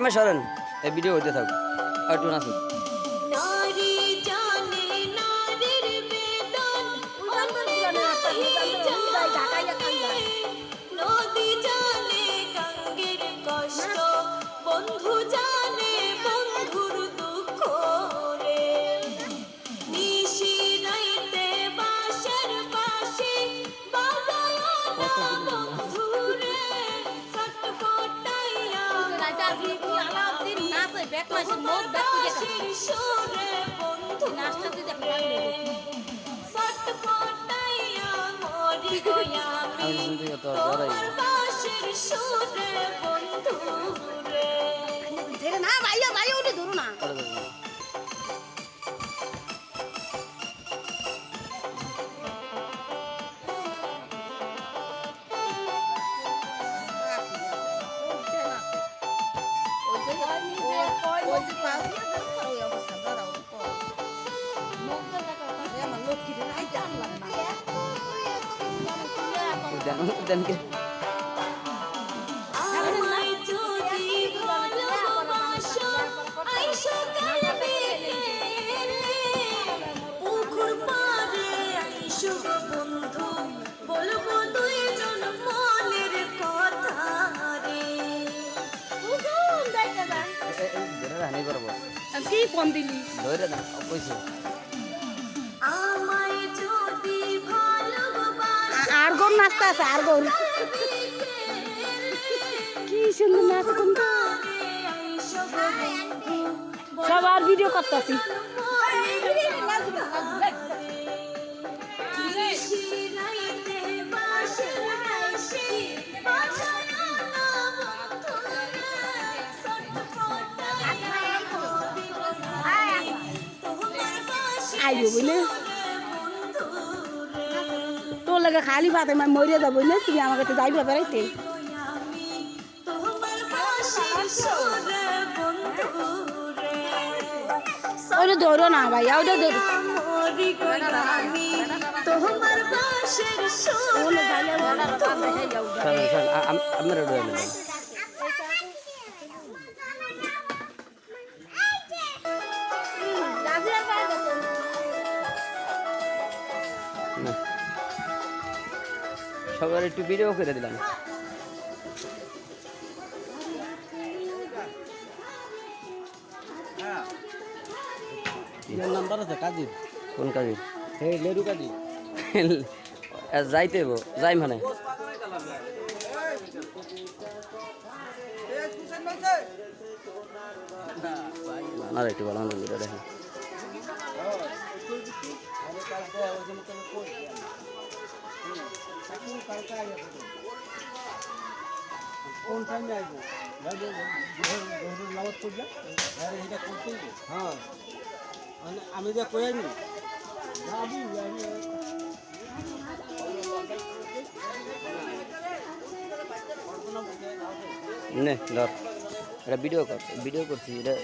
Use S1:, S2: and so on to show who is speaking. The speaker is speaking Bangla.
S1: সামনে সরেন, এই ভিডিও হইতে থাক আর একটু নাচুন।
S2: নারী জানে নারীর বেদন, নদী জানে গঙ্গের কষ্ট, বন্ধু জানে বন্ধুর দুঃখ রে। নিশি রাইতে বাঁশের বাঁশি বাজায় না বন্ধু রে, ছটফটাইয়া বাঁশির সুরে বন্ধু রে, ছটফটাইয়া মরি গো আমি, তোমার বাঁশির সুরে বন্ধু রে।
S3: না ভাইয়া ভাইয়া উঠে ধরো না
S1: দেনকে
S2: আমায় যদি ভালোবাসো আইসো কালবে পুকুর পাড়ে আইসো গো বন্ধু, বলবো দুইজন মনের কথা রে।
S1: হানি করবো
S3: কি ফোন দিলি
S1: ধরে দেন কইছে
S2: আমায় যদি ভালোবাসো
S3: আর গোর নাচতে আছে আর গোর কি সুন্দর নাচ কোনটা
S2: আইসো গো বন্ধু,
S3: সবার ভিডিও করতেছি
S2: নিশি রাইতে বাঁশির বাঁশি বাজায় না বন্ধু রে, ছটফটাইয়া মরি গো আমি, তোমার বাঁশির
S3: আইবো বুঝলে
S2: বন্ধু রে।
S3: তোর লাগে খালি ভাতে আমি মরিয়া যাবো না তুমি আমাকে তো যাইবে বেড়াইতে
S2: আমি তোমার বাঁশির সুরে বন্ধু রে,
S3: ওটা ধরো না ভাইয়া ওটা ধরো
S2: মরি গো আমি, তোমার বাঁশির সুরে বন্ধু রে।
S1: আপনার রয়ে নেবেন না সবার একটু ভিডিও করে দিলাম
S4: নাম্বার আছে কাজী,
S1: কোন কাজে
S4: এই লেরু কাজী।
S1: যাইতে যাই মানে না একটু ভালো মন্দ ভিডিও দেখেন
S4: কোন টাইমে আসবো নামাজ পড়বে এটা করতেই হ্যাঁ মানে আমি যে কই আনি
S1: নে ধর এটা ভিডিও করছি এটা